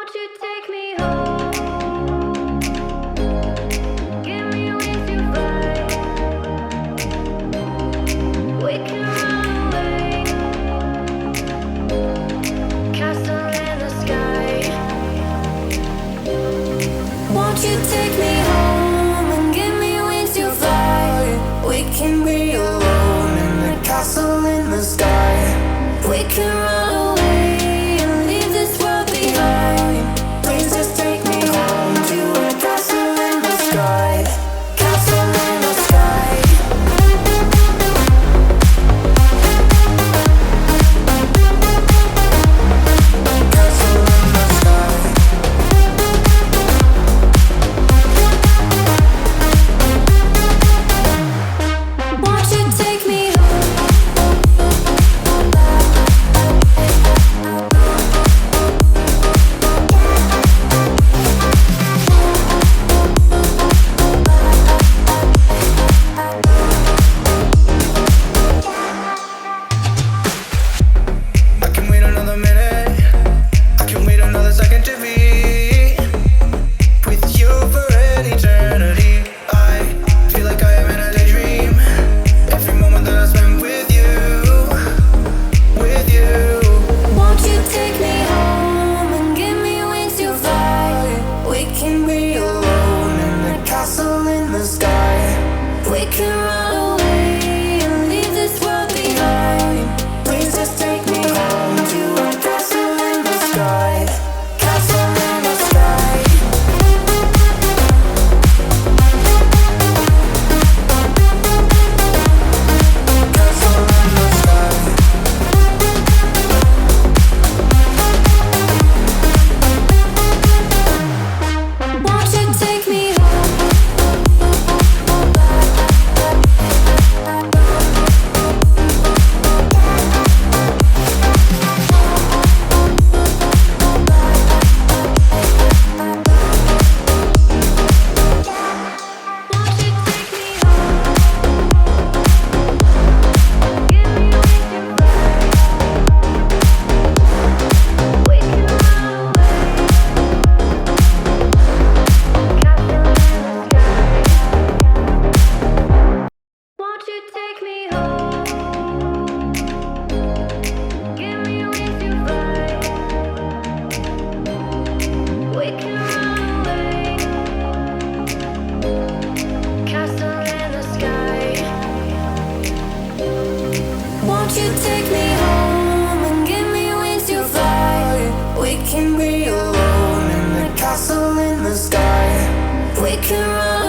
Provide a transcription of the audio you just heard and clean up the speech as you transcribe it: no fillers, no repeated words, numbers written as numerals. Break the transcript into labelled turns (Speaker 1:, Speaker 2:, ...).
Speaker 1: Won't you take me home? Give me wings to fly. We can run away. Castle in the sky. Won't you take me home and give me wings to fly? We can be alone in the castle in the sky. We can run away and leave this world behind. Please just take me home to a castle in the sky. Castle in the sky. Castle in the sky. Won't you take me home?
Speaker 2: I can wait another minute. I can wait another second to be with you for an eternity. I feel like I am in a daydream. Every moment that I spend with you, with you.
Speaker 1: Won't you take me home and give me wings to fly? We can be alone in the castle in the sky. We can run away and leave this world behind. Please just take me home to a castle in the sky. Castle in the sky. Castle in the sky. Won't you take me home? Won't you take me home? Give me wings to fly. We can run away. Castle in the sky. Won't you take me home? Give me wings to fly. We can run away. Castle in the sky. Won't you take me home and give me wings to fly? We can be alone in the castle in the sky. We can run